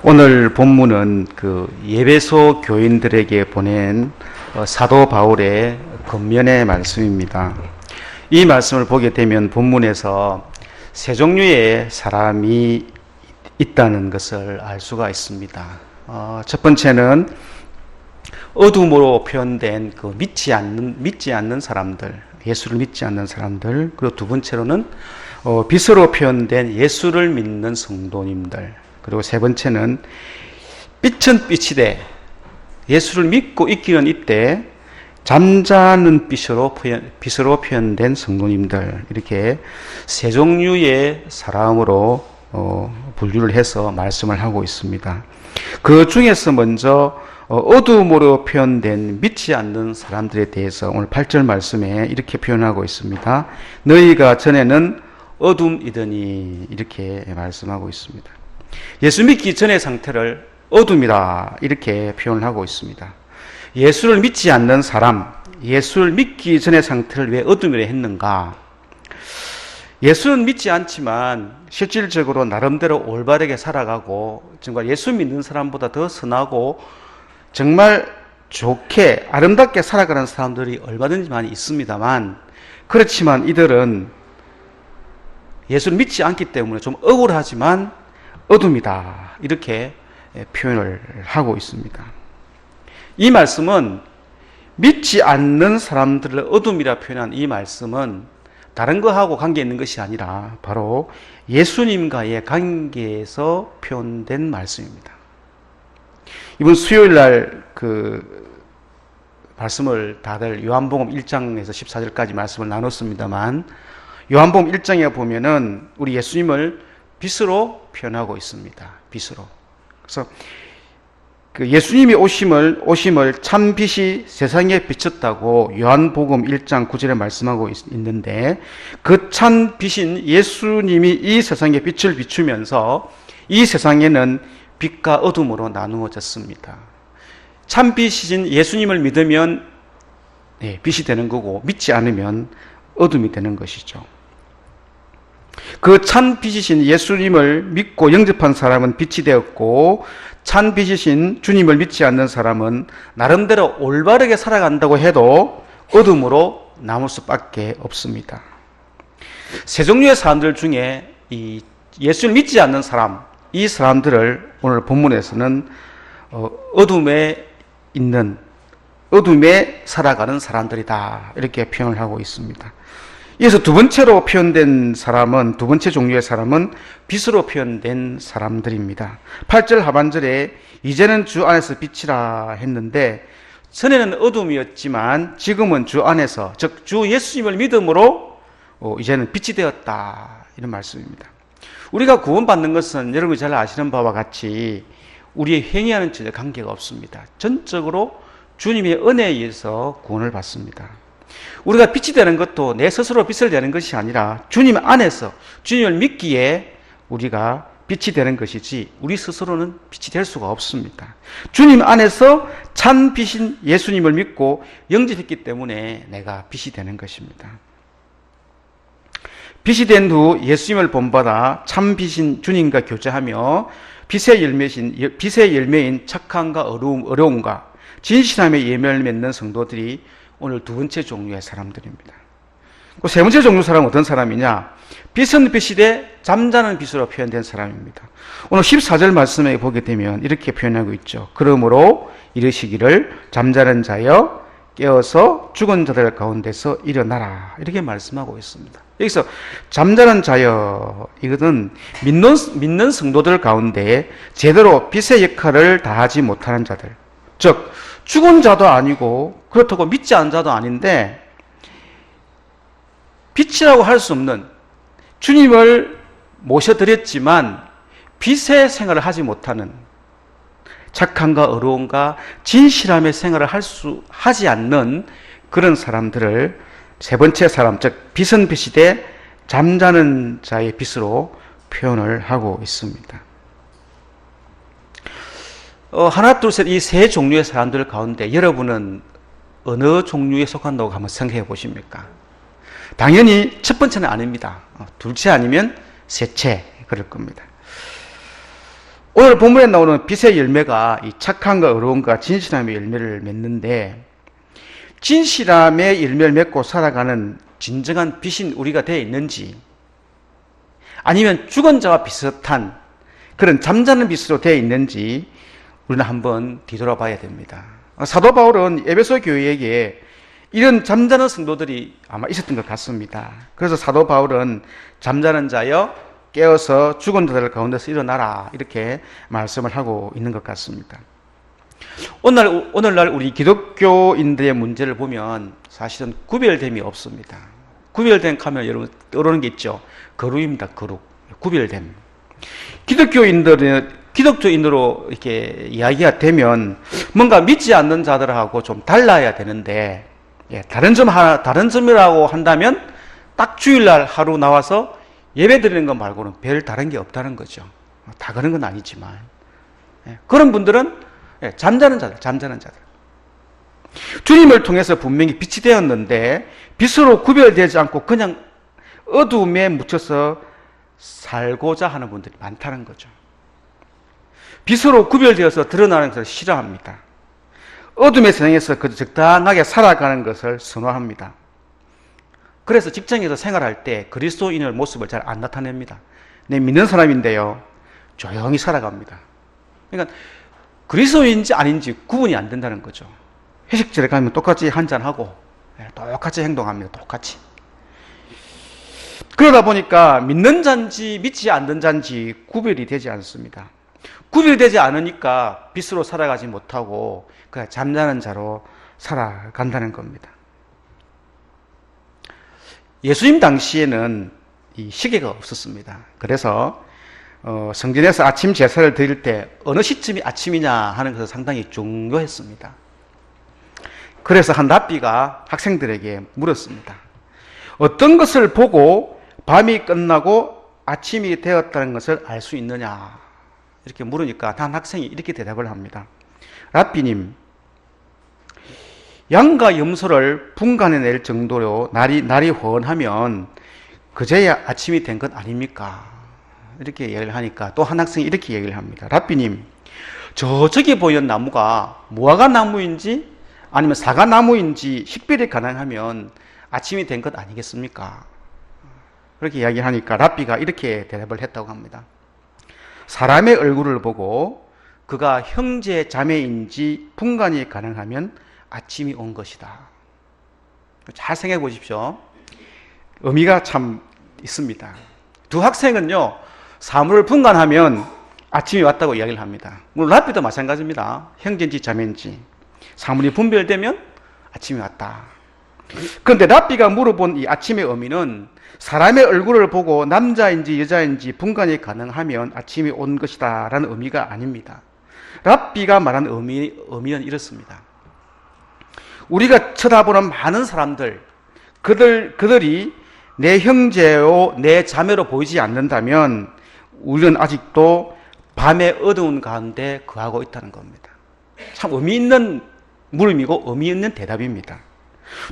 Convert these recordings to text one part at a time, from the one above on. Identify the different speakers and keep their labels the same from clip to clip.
Speaker 1: 오늘 본문은 그 예배소 교인들에게 보낸 사도 바울의 권면의 말씀입니다. 이 말씀을 보게 되면 본문에서 세 종류의 사람이 있다는 것을 알 수가 있습니다. 첫 번째는 어둠으로 표현된 그 믿지 않는 사람들, 예수를 믿지 않는 사람들. 그리고 두 번째로는 빛으로 표현된 예수를 믿는 성도님들. 그리고 세 번째는 빛은 빛이되 예수를 믿고 있기는 이때 잠자는 빛으로 표현된 성도님들. 이렇게 세 종류의 사람으로 분류를 해서 말씀을 하고 있습니다. 그 중에서 먼저 어둠으로 표현된 믿지 않는 사람들에 대해서 오늘 8절 말씀에 이렇게 표현하고 있습니다. 너희가 전에는 어둠이더니, 이렇게 말씀하고 있습니다. 예수 믿기 전의 상태를 어둠이다, 이렇게 표현을 하고 있습니다. 예수를 믿지 않는 사람, 예수를 믿기 전의 상태를 왜 어둠이라 했는가? 예수는 믿지 않지만 실질적으로 나름대로 올바르게 살아가고 정말 예수 믿는 사람보다 더 선하고 정말 좋게 아름답게 살아가는 사람들이 얼마든지 많이 있습니다만, 그렇지만 이들은 예수를 믿지 않기 때문에 좀 억울하지만 어둠이다, 이렇게 표현을 하고 있습니다. 이 말씀은 믿지 않는 사람들을 어둠이라 표현한 이 말씀은 다른 거하고 관계 있는 것이 아니라 바로 예수님과의 관계에서 표현된 말씀입니다. 이번 수요일 날 말씀을 다들 요한복음 1장에서 14절까지 말씀을 나눴습니다만, 요한복음 1장에 보면은 우리 예수님을 빛으로 표현하고 있습니다. 빛으로. 그래서 그 예수님이 오심을 참 빛이 세상에 비쳤다고 요한복음 1장 9절에 말씀하고 있는데, 그 참 빛인 예수님이 이 세상에 빛을 비추면서 이 세상에는 빛과 어둠으로 나누어졌습니다. 참 빛이신 예수님을 믿으면 빛이 되는 거고, 믿지 않으면 어둠이 되는 것이죠. 그 참 빛이신 예수님을 믿고 영접한 사람은 빛이 되었고, 참 빛이신 주님을 믿지 않는 사람은 나름대로 올바르게 살아간다고 해도 어둠으로 남을 수밖에 없습니다. 세 종류의 사람들 중에 이 예수를 믿지 않는 사람, 이 사람들을 오늘 본문에서는 어둠에 살아가는 사람들이다, 이렇게 표현을 하고 있습니다. 이어서 두 번째로 표현된 사람은, 두 번째 종류의 사람은 빛으로 표현된 사람들입니다. 8절 하반절에 이제는 주 안에서 빛이라 했는데, 전에는 어둠이었지만 지금은 주 안에서, 즉 주 예수님을 믿음으로 이제는 빛이 되었다, 이런 말씀입니다. 우리가 구원받는 것은 여러분이 잘 아시는 바와 같이 우리의 행위하는 전혀 관계가 없습니다. 전적으로 주님의 은혜에 의해서 구원을 받습니다. 우리가 빛이 되는 것도 내 스스로 빛을 되는 것이 아니라 주님 안에서 주님을 믿기에 우리가 빛이 되는 것이지 우리 스스로는 빛이 될 수가 없습니다. 주님 안에서 참 빛인 예수님을 믿고 영접했기 때문에 내가 빛이 되는 것입니다. 빛이 된 후 예수님을 본받아 참 빛인 주님과 교제하며 빛의 열매인 착함과 어려움과 진실함의 예매를 맺는 성도들이 오늘 두 번째 종류의 사람들입니다. 세 번째 종류 사람은 어떤 사람이냐? 빛은 빛이 돼 잠자는 빛으로 표현된 사람입니다. 오늘 14절 말씀에 보게 되면 이렇게 표현하고 있죠. 그러므로 이르시기를 잠자는 자여 깨어서 죽은 자들 가운데서 일어나라, 이렇게 말씀하고 있습니다. 여기서 잠자는 자여, 이것은 믿는 성도들 가운데 제대로 빛의 역할을 다하지 못하는 자들, 즉 죽은 자도 아니고 그렇다고 믿지 않은 자도 아닌데 빛이라고 할 수 없는, 주님을 모셔드렸지만 빛의 생활을 하지 못하는, 착함과 어려움과 진실함의 생활을 하지 않는 그런 사람들을 세 번째 사람, 즉 빛은 빛이 돼 잠자는 자의 빛으로 표현을 하고 있습니다. 하나, 둘, 셋, 이 세 종류의 사람들 가운데 여러분은 어느 종류에 속한다고 한번 생각해 보십니까? 당연히 첫 번째는 아닙니다. 둘째 아니면 셋째, 그럴 겁니다. 오늘 본문에 나오는 빛의 열매가 이 착함과 의로움과 진실함의 열매를 맺는데, 진실함의 열매를 맺고 살아가는 진정한 빛인 우리가 되어 있는지, 아니면 죽은 자와 비슷한 그런 잠자는 빛으로 되어 있는지 우리는 한번 뒤돌아봐야 됩니다. 사도 바울은 에베소 교회에게 이런 잠자는 성도들이 아마 있었던 것 같습니다. 그래서 사도 바울은 잠자는 자여 깨어서 죽은 자들 가운데서 일어나라, 이렇게 말씀을 하고 있는 것 같습니다. 오늘날 우리 기독교인들의 문제를 보면 사실은 구별됨이 없습니다. 구별됨 하면 여러분 떠오르는 게 있죠. 거룩입니다. 거룩. 구별됨. 기독교인으로 이렇게 이야기가 되면 뭔가 믿지 않는 자들하고 좀 달라야 되는데, 다른 점이라고 한다면 딱 주일날 하루 나와서 예배 드리는 것 말고는 별 다른 게 없다는 거죠. 다 그런 건 아니지만. 그런 분들은 잠자는 자들. 주님을 통해서 분명히 빛이 되었는데 빛으로 구별되지 않고 그냥 어두움에 묻혀서 살고자 하는 분들이 많다는 거죠. 빛으로 구별되어서 드러나는 것을 싫어합니다. 어둠의 세상에서 그저 적당하게 살아가는 것을 선호합니다. 그래서 직장에서 생활할 때 그리스도인의 모습을 잘 안 나타냅니다. 내 믿는 사람인데요, 조용히 살아갑니다. 그러니까 그리스도인지 아닌지 구분이 안 된다는 거죠. 회식자리에 가면 똑같이 한잔하고 똑같이 행동합니다. 똑같이. 그러다 보니까 믿는 자인지 믿지 않는 자인지 구별이 되지 않습니다. 구별이 되지 않으니까 빛으로 살아가지 못하고 그냥 잠자는 자로 살아간다는 겁니다. 예수님 당시에는 이 시계가 없었습니다. 그래서 성전에서 아침 제사를 드릴 때 어느 시점이 아침이냐 하는 것은 상당히 중요했습니다. 그래서 한 랍비가 학생들에게 물었습니다. 어떤 것을 보고 밤이 끝나고 아침이 되었다는 것을 알 수 있느냐, 이렇게 물으니까 한 학생이 이렇게 대답을 합니다. 랍비님, 양과 염소를 분간해낼 정도로 날이 훤하면 그제야 아침이 된 것 아닙니까? 이렇게 얘기를 하니까 또 한 학생이 이렇게 얘기를 합니다. 랍비님, 저기 보이는 나무가 무화과 나무인지 아니면 사과 나무인지 식별이 가능하면 아침이 된 것 아니겠습니까? 그렇게 이야기하니까 랍비가 이렇게 대답을 했다고 합니다. 사람의 얼굴을 보고 그가 형제 자매인지 분간이 가능하면 아침이 온 것이다. 잘 생각해 보십시오. 의미가 참 있습니다. 두 학생은요, 사물을 분간하면 아침이 왔다고 이야기를 합니다. 물론 랍비도 마찬가지입니다. 형제인지 자매인지 사물이 분별되면 아침이 왔다. 그런데 랍비가 물어본 이 아침의 의미는 사람의 얼굴을 보고 남자인지 여자인지 분간이 가능하면 아침이 온 것이다 라는 의미가 아닙니다. 랍비가 말한 의미는 이렇습니다. 우리가 쳐다보는 많은 사람들, 그들이 내 형제요, 내 자매로 보이지 않는다면 우리는 아직도 밤의 어두운 가운데 거하고 있다는 겁니다. 참 의미 있는 물음이고 의미 있는 대답입니다.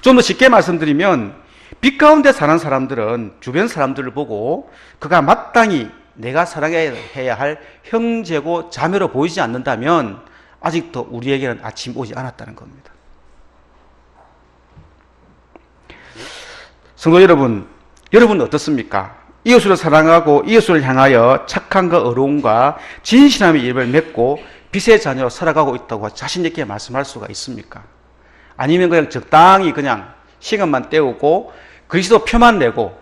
Speaker 1: 좀 더 쉽게 말씀드리면 빛 가운데 사는 사람들은 주변 사람들을 보고 그가 마땅히 내가 사랑해야 할 형제고 자매로 보이지 않는다면 아직도 우리에게는 아침이 오지 않았다는 겁니다. 성도 여러분, 여러분은 어떻습니까? 이웃을 사랑하고 이웃을 향하여 착함과 의로움과 진실함의 입을 맺고 빛의 자녀로 살아가고 있다고 자신 있게 말씀할 수가 있습니까? 아니면 그냥 적당히 그냥 시간만 때우고 그리스도 표만 내고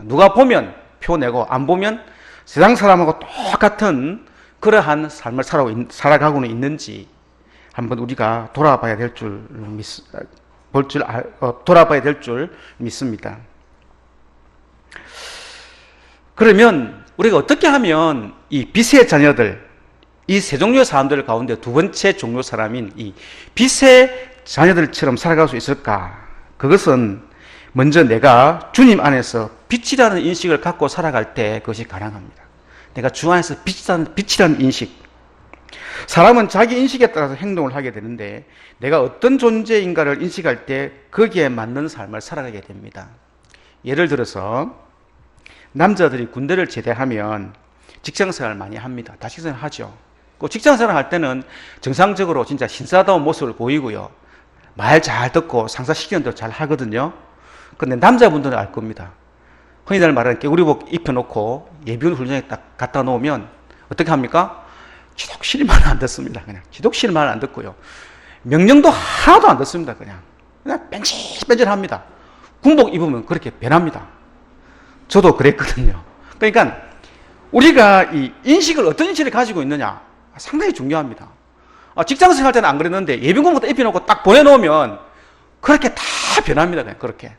Speaker 1: 누가 보면 표 내고 안 보면 세상 사람하고 똑같은 그러한 삶을 살아가고는 있는지 한번 우리가 돌아봐야 될 줄 믿습니다. 그러면 우리가 어떻게 하면 이 빛의 자녀들, 이 세 종류의 사람들 가운데 두 번째 종류 사람인 이 빛의 자녀들처럼 살아갈 수 있을까? 그것은 먼저 내가 주님 안에서 빛이라는 인식을 갖고 살아갈 때 그것이 가능합니다. 내가 주 안에서 빛이라는 인식. 사람은 자기 인식에 따라서 행동을 하게 되는데 내가 어떤 존재인가를 인식할 때 거기에 맞는 삶을 살아가게 됩니다. 예를 들어서 남자들이 군대를 제대하면 직장생활 많이 합니다. 다 직장생활 하죠. 그 직장생활 할 때는 정상적으로 진짜 신사다운 모습을 보이고요. 말 잘 듣고 상사 시키는 대로 잘 하거든요. 근데 남자분들은 알 겁니다. 흔히들 말하는 개구리복 입혀놓고 예비군 훈련에 딱 갖다 놓으면 어떻게 합니까? 지독실만 안 듣습니다. 그냥 지독실만 안 듣고요. 명령도 하나도 안 듣습니다. 그냥 뺀질뺀질합니다. 군복 입으면 그렇게 변합니다. 저도 그랬거든요. 그러니까 우리가 이 인식을 어떤 인식을 가지고 있느냐 상당히 중요합니다. 직장생활 때는 안 그랬는데 예비군부터 입혀놓고 딱 보내놓으면 그렇게 다 변합니다. 그냥 그렇게.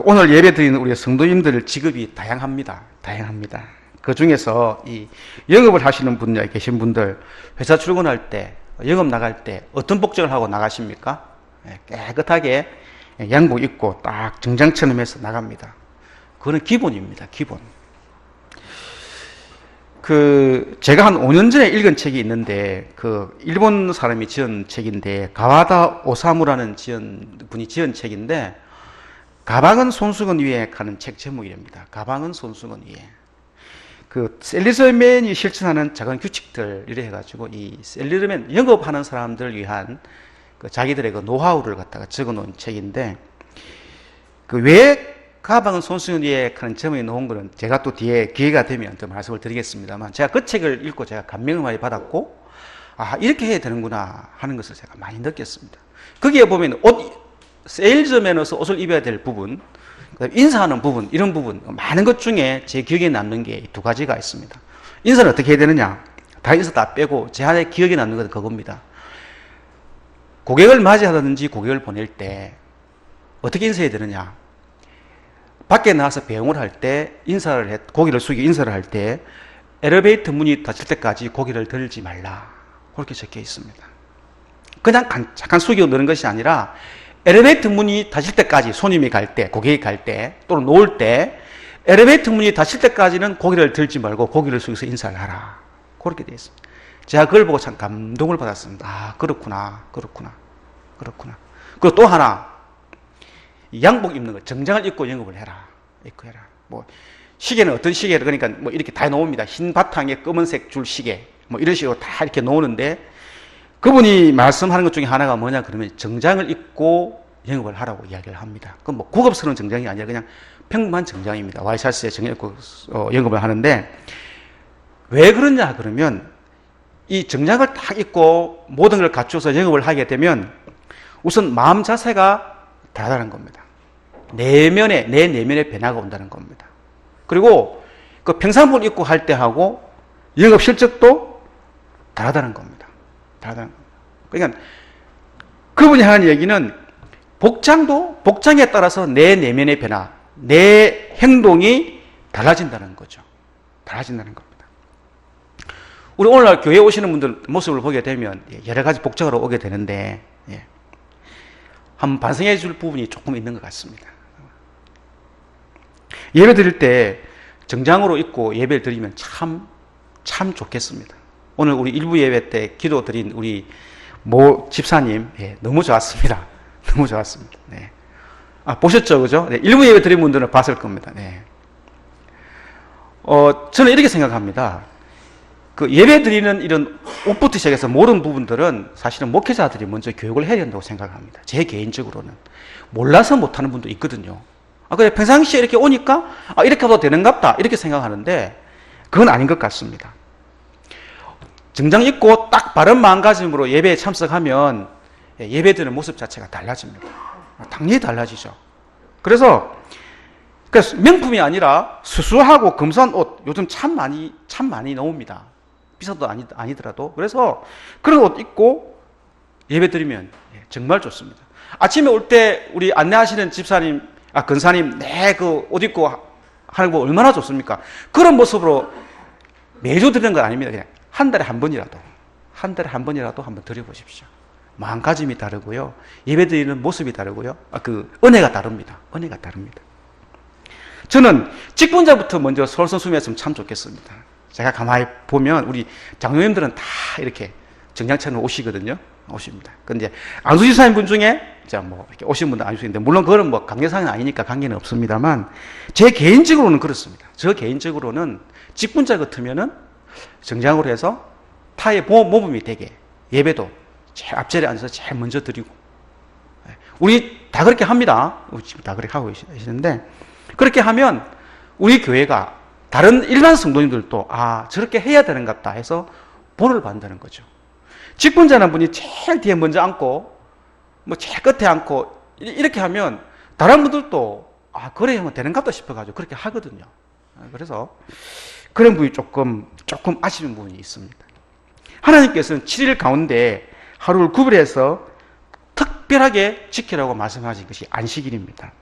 Speaker 1: 오늘 예배 드리는 우리 성도님들 직업이 다양합니다. 다양합니다. 그 중에서 이 영업을 하시는 분야에 계신 분들 회사 출근할 때, 영업 나갈 때 어떤 복장을 하고 나가십니까? 깨끗하게 양복 입고 딱 정장처럼 해서 나갑니다. 그거는 기본입니다. 기본. 제가 한 5년 전에 읽은 책이 있는데, 일본 사람이 지은 책인데, 가와다 오사무라는 분이 지은 책인데, 가방은 손수건 위에 가는 책 제목입니다. 가방은 손수건 위에. 셀리서맨이 실천하는 작은 규칙들, 이래 해가지고, 이 셀리서맨, 영업하는 사람들을 위한 자기들의 노하우를 갖다가 적어 놓은 책인데, 왜 가방은 손수건 위에 하는 제목이 놓은 거는 제가 또 뒤에 기회가 되면 또 말씀을 드리겠습니다만, 제가 그 책을 읽고 제가 감명을 많이 받았고, 이렇게 해야 되는구나 하는 것을 제가 많이 느꼈습니다. 거기에 보면 세일즈맨으로서 옷을 입어야 될 부분, 인사하는 부분, 이런 부분, 많은 것 중에 제 기억에 남는 게 두 가지가 있습니다. 인사는 어떻게 해야 되느냐? 다 인사 다 빼고 제 안에 기억에 남는 것은 그겁니다. 고객을 맞이하든지 고객을 보낼 때 어떻게 인사해야 되느냐? 밖에 나와서 배웅을 할 때 고개를 숙이고 인사를 할 때 엘리베이터 문이 닫힐 때까지 고개를 들지 말라. 그렇게 적혀 있습니다. 그냥 잠깐 숙이고 넣는 것이 아니라 엘리베이터 문이 닫힐 때까지 손님이 갈 때, 고객이 갈 때, 또는 놓을 때 엘리베이터 문이 닫힐 때까지는 고개를 들지 말고 고개를 숙여서 인사를 하라. 그렇게 되어 있습니다. 제가 그걸 보고 참 감동을 받았습니다. 그렇구나. 그리고 또 하나, 양복 입는 거, 정장을 입고 영업을 해라. 시계는 어떤 시계를, 그러니까 이렇게 다 놓습니다. 흰 바탕에 검은색 줄 시계, 이런 식으로 다 이렇게 놓는데, 그분이 말씀하는 것 중에 하나가 뭐냐 그러면 정장을 입고 영업을 하라고 이야기를 합니다. 그건 고급스러운 정장이 아니라 그냥 평범한 정장입니다. 와이셔츠에 정장 입고 영업을 하는데, 왜 그러냐 그러면 이 정장을 딱 입고 모든 걸 갖춰서 영업을 하게 되면 우선 마음 자세가 다르다는 겁니다. 내 내면의 변화가 온다는 겁니다. 그리고 평상복을 입고 할 때 하고 영업 실적도 다르다는 겁니다. 그러니까 그분이 하는 얘기는 복장에 따라서 내 내면의 변화, 내 행동이 달라진다는 거죠. 달라진다는 겁니다. 우리 오늘날 교회에 오시는 분들 모습을 보게 되면 여러 가지 복장으로 오게 되는데, 한번 반성해 줄 부분이 조금 있는 것 같습니다. 예배 드릴 때 정장으로 입고 예배를 드리면 참 좋겠습니다. 오늘 우리 일부 예배 때 기도 드린 우리 모 집사님, 너무 좋았습니다. 너무 좋았습니다. 네. 보셨죠? 그죠? 네, 일부 예배 드린 분들은 봤을 겁니다. 네. 저는 이렇게 생각합니다. 예배 드리는 이런 옷부터 시작해서 모든 부분들은 사실은 목회자들이 먼저 교육을 해야 된다고 생각합니다. 제 개인적으로는. 몰라서 못하는 분도 있거든요. 그래, 평상시에 이렇게 오니까, 이렇게 해도 되는갑다. 이렇게 생각하는데, 그건 아닌 것 같습니다. 정장 입고 딱 바른 마음가짐으로 예배에 참석하면 예배 드리는 모습 자체가 달라집니다. 당연히 달라지죠. 그래서 명품이 아니라 수수하고 검소한 옷 요즘 참 많이 나옵니다. 비싸도 아니더라도. 그래서 그런 옷 입고 예배 드리면 정말 좋습니다. 아침에 올 때 우리 안내하시는 집사님, 근사님, 옷 입고 하는 거 얼마나 좋습니까? 그런 모습으로 매주 드리는 건 아닙니다. 그냥 한 달에 한 번이라도 한번 드려보십시오. 마음가짐이 다르고요. 예배 드리는 모습이 다르고요. 은혜가 다릅니다. 저는 직분자부터 먼저 솔선수범했으면 참 좋겠습니다. 제가 가만히 보면 우리 장로님들은 다 이렇게 정장처럼 오시거든요. 오십니다. 근데 안수지사님 분 중에 자 뭐 이렇게 오신 분도 아니신데 물론 그거는 뭐 관계상은 아니니까 관계는 없습니다만 제 개인적으로는 그렇습니다. 저 개인적으로는 직분자 같으면은 정장으로 해서 타의 모범이 되게 예배도 제일 앞자리에 앉아서 제일 먼저 드리고 우리 다 그렇게 합니다. 지금 다 그렇게 하고 계시는데 그렇게 하면 우리 교회가 다른 일반 성도님들도 아 저렇게 해야 되는 것 같다 해서 본을 받는다는 거죠. 직분자는 분이 제일 뒤에 먼저 앉고 뭐 제일 끝에 앉고 이렇게 하면 다른 분들도 아 그래 하면 되는 것 같다 싶어가지고 그렇게 하거든요. 그래서 그런 부분이 조금 아쉬운 부분이 있습니다. 하나님께서는 7일 가운데 하루를 구별해서 특별하게 지키라고 말씀하신 것이 안식일입니다.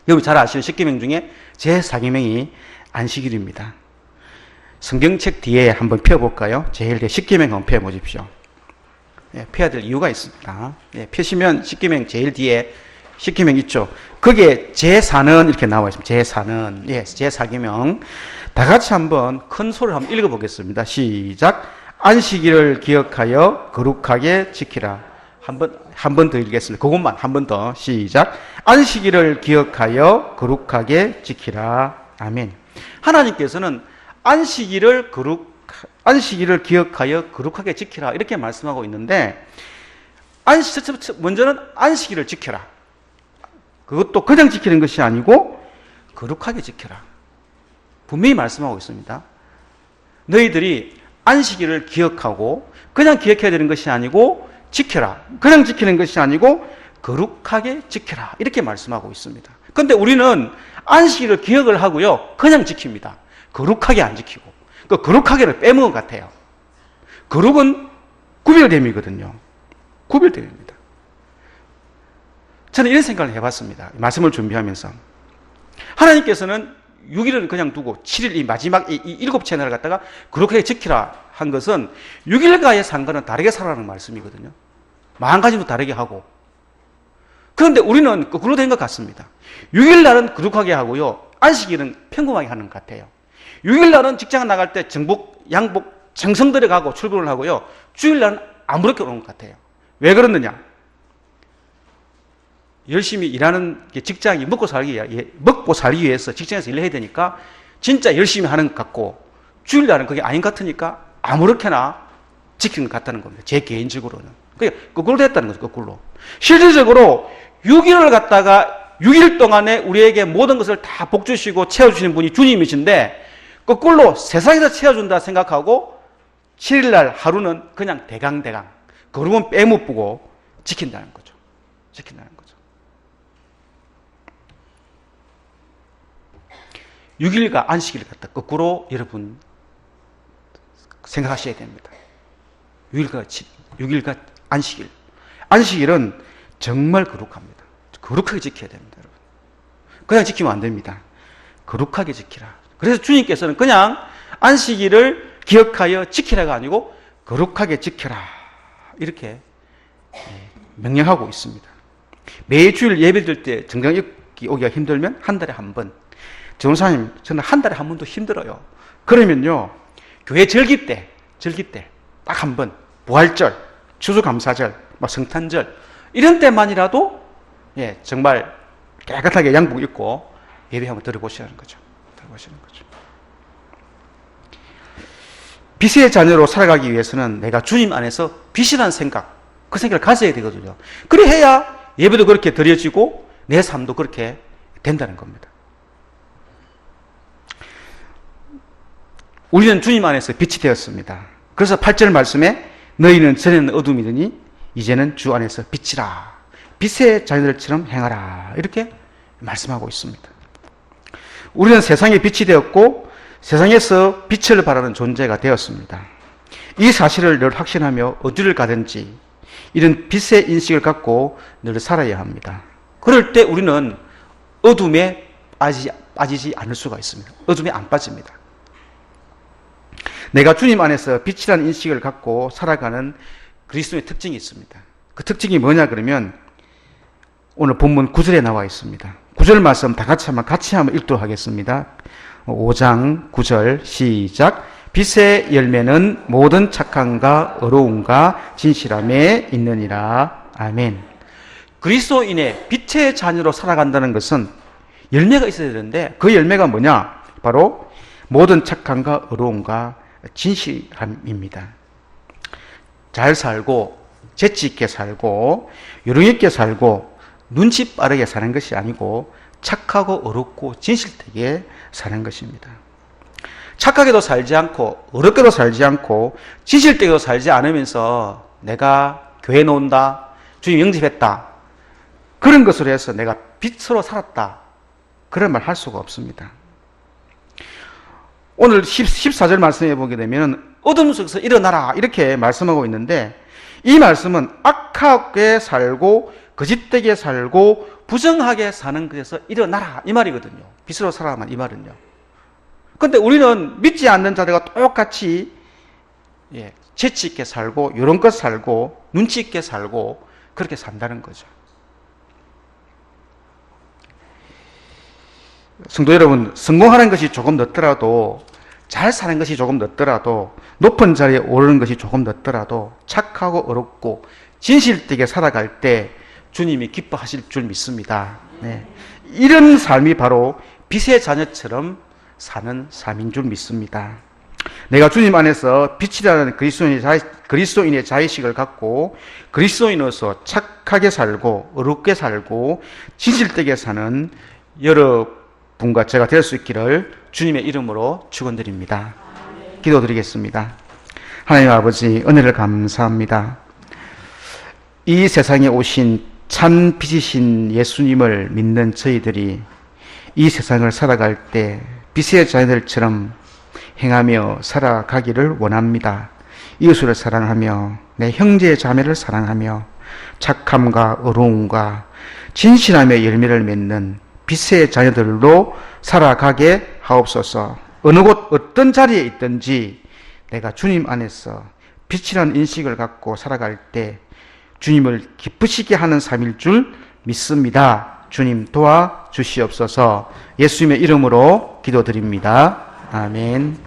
Speaker 1: 여러분 잘 아시는 십계명 중에 제4계명이 안식일입니다. 성경책 뒤에 한번 펴볼까요? 제일 뒤에 십계명 한번 펴보십시오. 예, 펴야 될 이유가 있습니다. 예, 펴시면 십계명 제일 뒤에 십계명 있죠. 거기에 제4는 이렇게 나와 있습니다. 제4는 예, 제4계명 다 같이 한번 큰 소리를 한번 읽어보겠습니다. 시작. 안식일을 기억하여 거룩하게 지키라. 한 번 더 읽겠습니다. 그것만 한 번 더 시작. 안식일을 기억하여 거룩하게 지키라. 아멘. 하나님께서는 안식일을 기억하여 거룩하게 지키라 이렇게 말씀하고 있는데 먼저는 안식일을 지켜라. 그것도 그냥 지키는 것이 아니고 거룩하게 지켜라. 분명히 말씀하고 있습니다. 너희들이 안식일을 기억하고 그냥 기억해야 되는 것이 아니고 지켜라. 그냥 지키는 것이 아니고 거룩하게 지켜라. 이렇게 말씀하고 있습니다. 그런데 우리는 안식일을 기억을 하고요. 그냥 지킵니다. 거룩하게 안 지키고. 그 거룩하게를 빼먹은 것 같아요. 거룩은 구별됨이거든요. 구별됨입니다. 저는 이런 생각을 해봤습니다. 말씀을 준비하면서. 하나님께서는 6일은 그냥 두고 7일 이 마지막 이 일곱 채널을 갖다가 거룩하게 지키라 한 것은 6일과의 상관은 다르게 살아라는 말씀이거든요. 마음가짐도 다르게 하고. 그런데 우리는 거꾸로 된 것 같습니다. 6일날은 거룩하게 하고요. 안식일은 평범하게 하는 것 같아요. 6일날은 직장 나갈 때 정복, 양복, 정성 들어가고 출근을 하고요. 주일날은 아무렇게 오는 것 같아요. 왜 그러느냐? 열심히 일하는 직장이 먹고 살기 위해서 직장에서 일을 해야 되니까 진짜 열심히 하는 것 같고 주일날은 그게 아닌 것 같으니까 아무렇게나 지키는 것 같다는 겁니다. 제 개인적으로는. 그게 거꾸로 됐다는 거죠. 거꾸로. 실질적으로 6일을 갖다가 6일 동안에 우리에게 모든 것을 다 복주시고 채워주시는 분이 주님이신데 거꾸로 세상에서 채워준다 생각하고 7일날 하루는 그냥 대강대강 거룩은 빼먹고 지킨다는 거죠. 지킨다는 거죠. 6일과 안식일을 갖다 거꾸로 여러분 생각하셔야 됩니다. 6일과 안식일. 안식일은 정말 거룩합니다. 거룩하게 지켜야 됩니다, 여러분. 그냥 지키면 안 됩니다. 거룩하게 지키라. 그래서 주님께서는 그냥 안식일을 기억하여 지키라가 아니고 거룩하게 지켜라. 이렇게 명령하고 있습니다. 매주일 예배 드릴 때 정장 입기 오기가 힘들면 한 달에 한 번. 전사님, 저는 한 달에 한 번도 힘들어요. 그러면요, 교회 절기 때, 딱 한 번, 부활절, 추수감사절, 성탄절, 이런 때만이라도, 예, 정말 깨끗하게 양복 입고 예배 한번 들어보시라는 거죠. 빛의 자녀로 살아가기 위해서는 내가 주님 안에서 빛이라는 생각, 그 생각을 가져야 되거든요. 그래 해야 예배도 그렇게 드려지고 내 삶도 그렇게 된다는 겁니다. 우리는 주님 안에서 빛이 되었습니다. 그래서 8절 말씀에 너희는 전에는 어둠이더니 이제는 주 안에서 빛이라. 빛의 자녀들처럼 행하라. 이렇게 말씀하고 있습니다. 우리는 세상의 빛이 되었고 세상에서 빛을 발하는 존재가 되었습니다. 이 사실을 늘 확신하며 어디를 가든지 이런 빛의 인식을 갖고 늘 살아야 합니다. 그럴 때 우리는 어둠에 빠지지 않을 수가 있습니다. 어둠에 안 빠집니다. 내가 주님 안에서 빛이라는 인식을 갖고 살아가는 그리스도의 특징이 있습니다. 그 특징이 뭐냐 그러면 오늘 본문 9절에 나와 있습니다. 9절 말씀 다 같이 한번 읽도록 하겠습니다. 5장 9절 시작. 빛의 열매는 모든 착함과 의로움과 진실함에 있느니라. 아멘. 그리스도인의 빛의 자녀로 살아간다는 것은 열매가 있어야 되는데 그 열매가 뭐냐? 바로 모든 착함과 의로움과 진실함입니다. 잘 살고 재치 있게 살고 요령 있게 살고 눈치 빠르게 사는 것이 아니고 착하고 어렵고 진실되게 사는 것입니다. 착하게도 살지 않고 어렵게도 살지 않고 진실되게도 살지 않으면서 내가 교회 나온다, 주님 영접했다, 그런 것으로 해서 내가 빛으로 살았다, 그런 말 할 수가 없습니다. 오늘 14절 말씀해 보게 되면 어둠 속에서 일어나라 이렇게 말씀하고 있는데, 이 말씀은 악하게 살고 거짓되게 살고 부정하게 사는 것에서 일어나라 이 말이거든요. 빛으로 살아라만 이 말은요. 그런데 우리는 믿지 않는 자들과 똑같이 재치 있게 살고 요런껏 살고 눈치 있게 살고 그렇게 산다는 거죠. 성도 여러분, 성공하는 것이 조금 늦더라도, 잘 사는 것이 조금 늦더라도, 높은 자리에 오르는 것이 조금 늦더라도 착하고 어렵고 진실되게 살아갈 때 주님이 기뻐하실 줄 믿습니다. 네. 이런 삶이 바로 빛의 자녀처럼 사는 삶인 줄 믿습니다. 내가 주님 안에서 빛이라는 그리스도인의 자의식을 갖고 그리스도인으로서 착하게 살고 어렵게 살고 진실되게 사는 여러분과 제가 될 수 있기를 주님의 이름으로 축원드립니다. 기도드리겠습니다. 하나님 아버지, 은혜를 감사합니다. 이 세상에 오신 참 빛이신 예수님을 믿는 저희들이 이 세상을 살아갈 때 빛의 자녀들처럼 행하며 살아가기를 원합니다. 이웃을 사랑하며 내 형제 자매를 사랑하며 착함과 의로움과 진실함의 열매를 맺는 빛의 자녀들로 살아가게 하옵소서. 어느 곳 어떤 자리에 있든지 내가 주님 안에서 빛이라는 인식을 갖고 살아갈 때 주님을 기쁘시게 하는 삶일 줄 믿습니다. 주님 도와주시옵소서. 예수님의 이름으로 기도드립니다. 아멘.